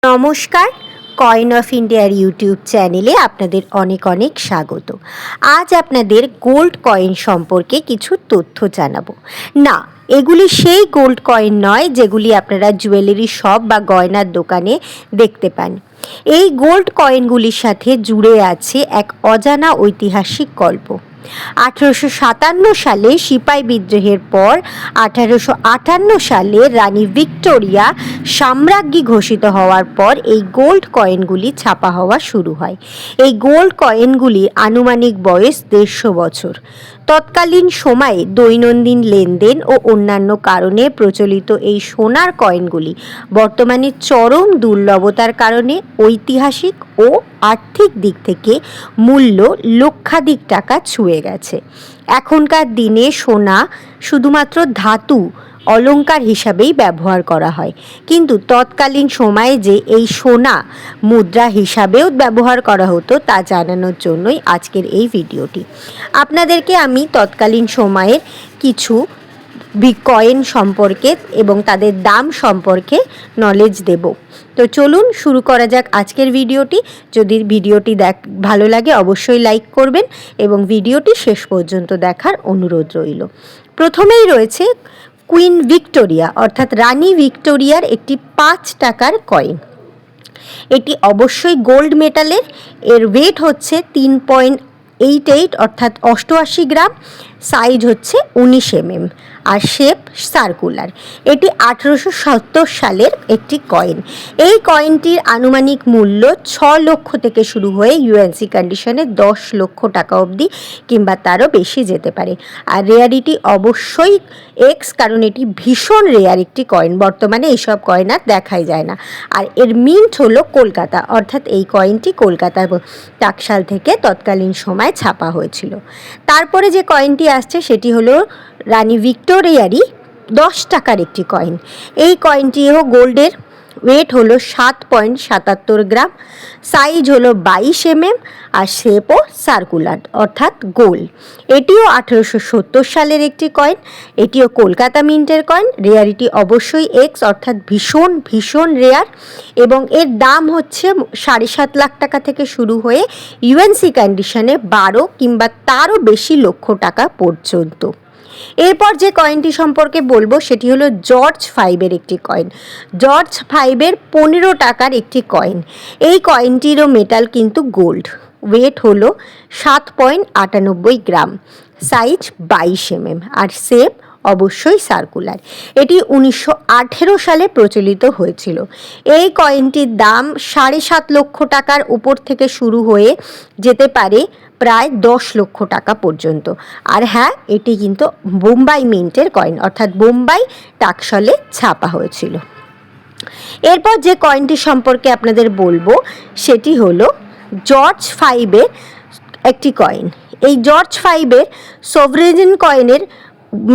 নমস্কার, coin of ইন্ডিয়ার YouTube চ্যানেলে আপনাদের অনেক অনেক স্বাগত। আজ আপনাদের গোল্ড কয়েন সম্পর্কে কিছু তথ্য জানাবো। না, এগুলি সেই গোল্ড কয়েন নয় যেগুলি আপনারা জুয়েলারি শপ বা গয়নার দোকানে দেখতে পান। এই গোল্ড কয়েনগুলির সাথে জুড়ে আছে এক অজানা ঐতিহাসিক গল্প। 1857 সালে সিপাই বিদ্রোহের পর 1858 সালে রানী ভিক্টোরিয়া সাম্রাজ্ঞী ঘোষিত হওয়ার পর এই গোল্ড কয়েনগুলি ছাপা হওয়া শুরু হয়। এই গোল্ড কয়েনগুলির আনুমানিক বয়স 150 বছর। তৎকালীন সময়ে দৈনন্দিন লেনদেন ও অন্যান্য কারণে প্রচলিত এই সোনার কয়েনগুলি বর্তমানে চরম দুর্লভতার কারণে ঐতিহাসিক ও আর্থিক দিক থেকে মূল্য লক্ষাধিক টাকা ছুঁয়ে গেছে। এখনকার দিনে সোনা শুধুমাত্র ধাতু অলংকার হিসাবেই ব্যবহার করা হয়, কিন্তু তৎকালীন সময়ে যে এই সোনা মুদ্রা হিসাবেও ব্যবহার করা হতো তা জানানোর জন্যই আজকের এই ভিডিওটি। আপনাদেরকে আমি তৎকালীন সময়ের কিছু কয়েন সম্পর্কে এবং তাদের দাম সম্পর্কে নলেজ দেব। তো চলুন শুরু করা যাক আজকের ভিডিওটি। যদি ভিডিওটি ভালো লাগে অবশ্যই লাইক করবেন এবং ভিডিওটি শেষ পর্যন্ত দেখার অনুরোধ রইল। প্রথমেই রয়েছে কুইন ভিক্টোরিয়া অর্থাৎ রানী ভিক্টোরিয়ার একটি 5 টাকার কয়েন। এটি অবশ্যই গোল্ড মেটালের। এর ওয়েট হচ্ছে 3.88 অর্থাৎ 88 গ্রাম। সাইজ হচ্ছে 19 mm আর শেপ সার্কুলার। এটি 1870 সালের একটি কয়েন। এই কয়েনটির আনুমানিক মূল্য 6 লক্ষ থেকে শুরু হয়ে ইউএনসি কন্ডিশনে 10 লক্ষ টাকা অবধি কিংবা তারও বেশি যেতে পারে। আর রেয়ারিটি অবশ্যই এক্স, কারণ এটি ভীষণ রেয়ার একটি কয়েন। বর্তমানে এইসব কয়েন আর দেখাই যায় না। আর এর মিন্ট হলো কলকাতা, অর্থাৎ এই কয়েনটি কলকাতার টাকশাল থেকে তৎকালীন সময় ছাপা হয়েছিল। তারপরে যে কয়েনটি আসছে সেটি হলো রানী ভিক্টোরিয়ারই 10 টাকার একটি কয়েন। এই কয়েনটিও গোল্ডের। ওয়েট হলো 7.77 গ্রাম। সাইজ হলো 22 mm আর শেপও সার্কুলার অর্থাৎ গোল। এটিও 1870 সালের একটি কয়েন। এটিও কলকাতা মিন্টের কয়েন। রেয়ারিটি অবশ্যই এক্স অর্থাৎ ভীষণ ভীষণ রেয়ার এবং এর দাম হচ্ছে 7.5 লাখ টাকা থেকে শুরু হয়ে ইউএনসি কন্ডিশনে 12 কিংবা তারও বেশি লক্ষ টাকা পর্যন্ত। এরপর যে কয়েনটি সম্পর্কে বলবো সেটি হলো জর্জ 5-এর একটি কয়েন। জর্জ 5-এর 15 টাকার একটি কয়েন। এই কয়েনটিরও মেটাল কিন্তু গোল্ড। ওয়েট হলো 7.98 গ্রাম। সাইজ 22 mm আর শেপ অবশ্যই সার্কুলার। এটি 1918 সালে প্রচলিত হয়েছিল। এই কয়েনটির দাম 7.5 লক্ষ টাকার উপর থেকে শুরু হয়ে যেতে পারে প্রায় 10 লক্ষ টাকা পর্যন্ত। আর হ্যাঁ, এটি কিন্তু বোম্বাই মিন্টের কয়েন অর্থাৎ বোম্বাই টাকশালে ছাপা হয়েছিল। এরপর যে কয়েনটি সম্পর্কে আপনাদের বলবো সেটি হলো জর্জ 5-এর একটি কয়েন। এই জর্জ 5-এর সভরেন কয়েনের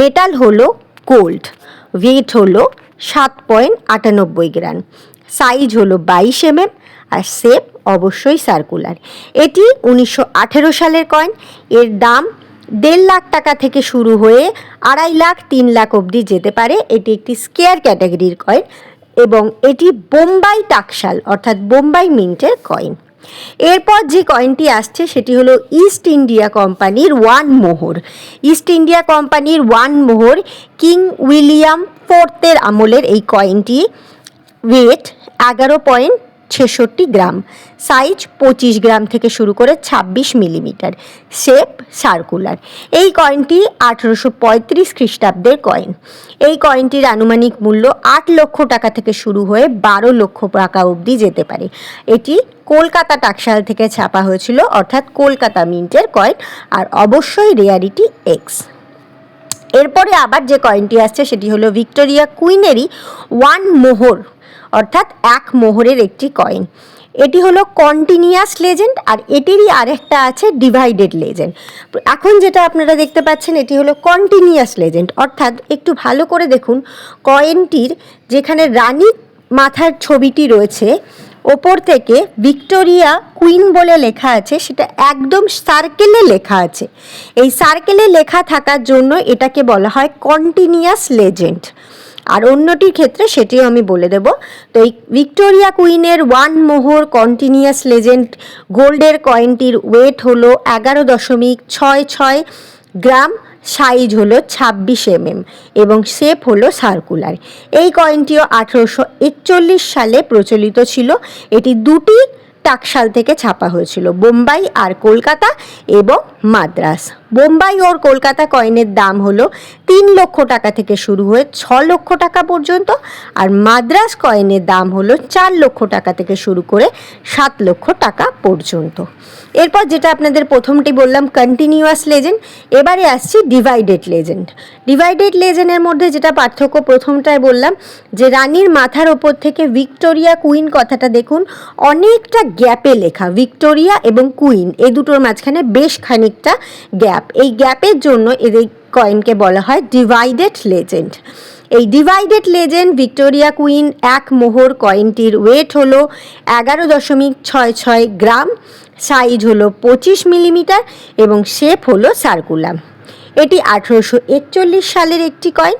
মেটাল হলো গোল্ড। ওয়েট হলো 7.98 গ্রাম। সাইজ হলো 22 mm আর শেপ অবশ্যই সার্কুলার। এটি 1918 সালের কয়েন। এর দাম 1.5 লাখ টাকা থেকে শুরু হয়ে 2.5 লাখ 3 লাখ অবধি যেতে পারে। এটি একটি স্কেয়ার ক্যাটাগরির কয়েন এবং এটি বোম্বাই টাকশাল অর্থাৎ বোম্বাই মিন্টের কয়েন। এরপর যে কয়েনটি আসছে সেটি হলো ইস্ট ইন্ডিয়া কোম্পানির 1 মোহর। ইস্ট ইন্ডিয়া কোম্পানির 1 মোহর কিং উইলিয়াম 4-এর আমলের এই কয়েনটি। ওয়েট 11.66 গ্রাম। সাইজ 25 গ্রাম থেকে শুরু করে 26 মিলিমিটার। Shape circular. এই কয়েনটি 1835 খ্রিস্টাব্দের কয়েন। এই কয়েনটির আনুমানিক মূল্য 8 লক্ষ টাকা থেকে শুরু হয়ে 12 লক্ষ টাকা অবধি যেতে পারে। এটি কলকাতা টাকশাল থেকে ছাপা হয়েছিল অর্থাৎ কলকাতা মিন্টের কয়েন আর অবশ্যই রেয়ারিটি এক্স। এরপরে আবার যে কয়েনটি আসছে সেটি হলো ভিক্টোরিয়া কুইনেরই 1 মোহর অর্থাৎ 1 মোহরের একটি কয়েন। এটি হলো কন্টিনিউয়াস লেজেন্ড আর এটিরই আরেকটা আছে ডিভাইডেড লেজেন্ড। এখন যেটা আপনারা দেখতে পাচ্ছেন এটি হলো কন্টিনিউয়াস লেজেন্ড অর্থাৎ একটু ভালো করে দেখুন কয়েনটির যেখানে রানীর মাথার ছবিটি রয়েছে ওপর থেকে ভিক্টোরিয়া কুইন বলে লেখা আছে সেটা একদম সার্কেলে লেখা আছে। এই সার্কেলে লেখা থাকার জন্য এটাকে বলা হয় কন্টিনিউয়াস লেজেন্ড। আর অন্যটির ক্ষেত্রে সেটিও আমি বলে দেব। তো এই ভিক্টোরিয়া কুইনের 1 মোহর কন্টিনিউয়াস লেজেন্ড গোল্ডের কয়েনটির ওয়েট হলো 11.66 গ্রাম, সাইজ হলো 26 এবং শেপ হলো সার্কুলার। এই কয়েনটিও 1841 সালে প্রচলিত ছিল। এটি দুটি টাকশাল থেকে ছাপা হয়েছিল, বোম্বাই আর কলকাতা এবং মাদ্রাস। বোম্বাই ওর কলকাতা কয়েনের দাম হলো 3 লক্ষ টাকা থেকে শুরু হয়ে 6 লক্ষ টাকা পর্যন্ত, আর মাদ্রাস কয়েনের দাম হলো 4 লক্ষ টাকা থেকে শুরু করে 7 লক্ষ টাকা পর্যন্ত। এরপর যেটা আপনাদের প্রথমটি বললাম কন্টিনিউয়াস লেজেন্ড, এবারে আসছি ডিভাইডেড লেজেন্ড। ডিভাইডেড লেজেন্ডের মধ্যে যেটা পার্থক্য, প্রথমটায় বললাম যে রানীর মাথার ওপর থেকে ভিক্টোরিয়া কুইন কথাটা দেখুন অনেকটা গ্যাপে লেখা, ভিক্টোরিয়া এবং কুইন এই দুটোর মাঝখানে বেশ খানিকটা গ্যাপ। এই গ্যাপের জন্য এই কয়েনকে বলা হয় ডিভাইডেড লেজেন্ড। এই ডিভাইডেড লেজেন্ড ভিক্টোরিয়া কুইন 1 মোহর কয়েনটির ওয়েট হলো 11.66 গ্রাম, সাইজ হলো 25 মিলিমিটার এবং শেপ হলো সার্কুলার। এটি 1841 সালের একটি কয়েন।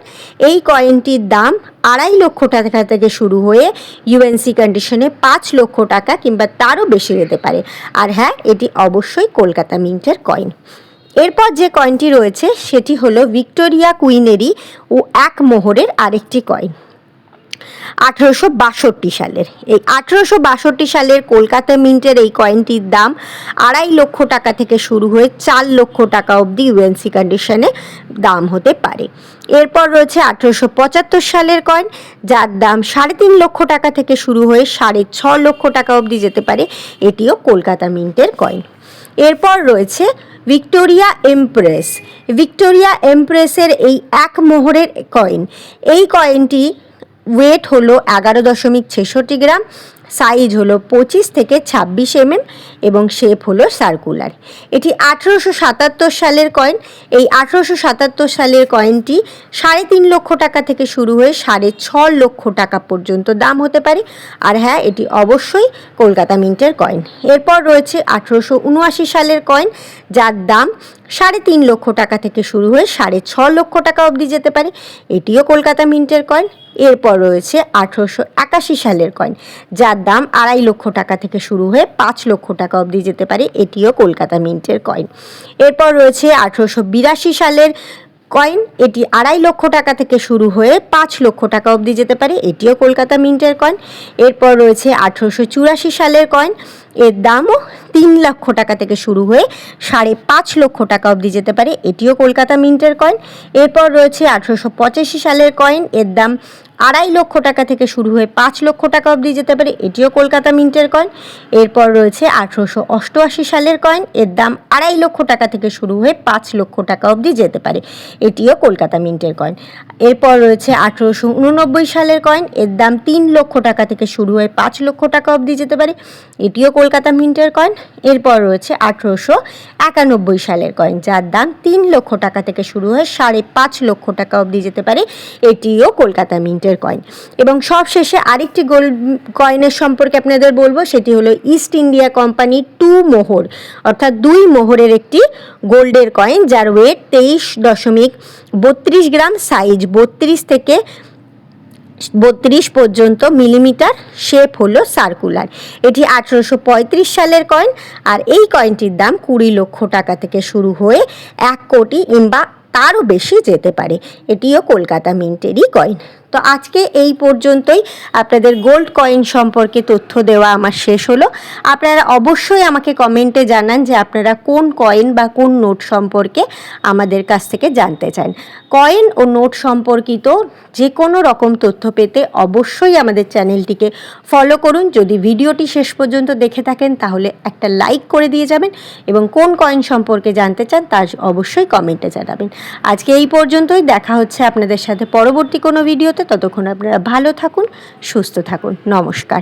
এই কয়েনটির দাম 2.5 লক্ষ টাকা থেকে শুরু হয়ে ইউএনসি কন্ডিশনে 5 লক্ষ টাকা কিংবা তারও বেশি যেতে পারে। আর হ্যাঁ, এটি অবশ্যই কলকাতা মিন্টের কয়েন। এরপর যে কয়েনটি রয়েছে সেটি হলো ভিক্টোরিয়া কুইনেরই 1 মোহরের আরেকটি কয়েন 1862 সালের। এই 1862 সালের কলকাতা মিন্টের এই কয়েনটির দাম 2.5 লক্ষ টাকা থেকে শুরু হয়ে 4 লক্ষ টাকা অবধি ইউএনসি কন্ডিশনে দাম হতে পারে। এরপর রয়েছে 1875 সালের কয়েন, যার দাম 3.5 লক্ষ টাকা থেকে শুরু হয়ে 6.5 লক্ষ টাকা অবধি যেতে পারে। এটিও কলকাতা মিন্টের কয়েন। এরপর রয়েছে ভিক্টোরিয়া এমপ্রেস। ভিক্টোরিয়া এমপ্রেসের এই 1 মোহরের কয়েন, এই কয়েনটি ওয়েট হলো 11.66 গ্রাম, সাইজ হলো 25 থেকে 26 এবং শেপ হলো সার্কুলার। এটি 1877 সালের কয়েন। এই 1877 সালের কয়েনটি 3.5 লক্ষ টাকা থেকে শুরু হয়ে 6.5 লক্ষ টাকা পর্যন্ত দাম হতে পারে। আর হ্যাঁ, এটি অবশ্যই কলকাতা মিন্টের কয়েন। এরপর রয়েছে 1879 সালের কয়েন, যার দাম 3.5 লক্ষ টাকা থেকে শুরু হয়ে 6.5 লক্ষ টাকা অবধি যেতে পারে। এটিও কলকাতা মিন্টের কয়েন। এরপর রয়েছে 1881 সালের কয়েন, যার দাম 2.5 লক্ষ টাকা থেকে শুরু হয়ে 5 লক্ষ টাকা অবধি যেতে পারে। এটিও কলকাতা মিন্টের কয়েন। এরপর রয়েছে 1882 সালের কয়েন, এটি 2.5 লক্ষ টাকা থেকে শুরু হয়ে 5 লক্ষ টাকা অবধি যেতে পারে। এটিও কলকাতা মিন্টের কয়েন। এরপর রয়েছে 1884 সালের কয়েন, এর দামও 3 লক্ষ টাকা থেকে শুরু হয়ে 5.5 লক্ষ টাকা অবধি যেতে পারে। এটিও কলকাতা মিন্টের কয়েন। এরপর রয়েছে 1885 সালের কয়েন, এর দাম 2.5 লক্ষ টাকা থেকে শুরু হয়ে 5 লক্ষ টাকা অবধি যেতে পারে। এটিও কলকাতা মিন্টের কয়েন। এরপর রয়েছে 1888 সালের কয়েন, এর দাম 2.5 লক্ষ টাকা থেকে শুরু হয়ে 5 লক্ষ টাকা অবধি যেতে পারে। এটিও কলকাতা মিন্টের কয়েন। এরপর রয়েছে 1889 সালের কয়েন, এর দাম 3 লক্ষ টাকা থেকে শুরু হয়ে 5 লক্ষ টাকা অবধি যেতে পারে। এটিও কলকাতা মিন্টের কয়েন। এরপর রয়েছে 1891 সালের কয়েন, যার দাম 3 লক্ষ টাকা থেকে শুরু হয়ে 5.5 লক্ষ টাকা অবধি যেতে পারে। এটিও কলকাতা মিন্টের কয়েন। এবং সবশেষে আরেকটি গোল্ড কয়েনের সম্পর্কে আপনাদের বলবো, সেটি হলো ইস্ট ইন্ডিয়া কোম্পানি 2 মোহর অর্থাৎ 2 মোহরের একটি গোল্ডের কয়েন, যার ওয়েট 23.32 গ্রাম, সাইজ 32 থেকে 32 পর্যন্ত মিলিমিটার, শেপ হলো সার্কুলার। এটি 1835 সালের কয়েন। আর এই কয়েনটির দাম 20 লক্ষ টাকা থেকে শুরু হয়ে 1 কোটি কিংবা তারও বেশি যেতে পারে। এটিও কলকাতা মিন্টেরই কয়েন। তো আজকে এই পর্যন্তই আপনাদের গোল্ড কয়েন সম্পর্কে তথ্য দেওয়া আমার শেষ হলো। আপনারা অবশ্যই আমাকে কমেন্টে জানান যে আপনারা কোন কয়েন বা কোন নোট সম্পর্কে আমাদের কাছ থেকে জানতে চান। কয়েন ও নোট সম্পর্কিত যে কোনো রকম তথ্য পেতে অবশ্যই আমাদের চ্যানেলটিকে ফলো করুন। যদি ভিডিওটি শেষ পর্যন্ত দেখে থাকেন তাহলে একটা লাইক করে দিয়ে যাবেন এবং কোন কয়েন সম্পর্কে জানতে চান তা অবশ্যই কমেন্টে জানাবেন। আজকে এই পর্যন্তই। দেখা হচ্ছে আপনাদের সাথে পরবর্তী কোনো ভিডিওতে। ততক্ষণ আপনারা ভালো থাকুন, সুস্থ থাকুন। নমস্কার।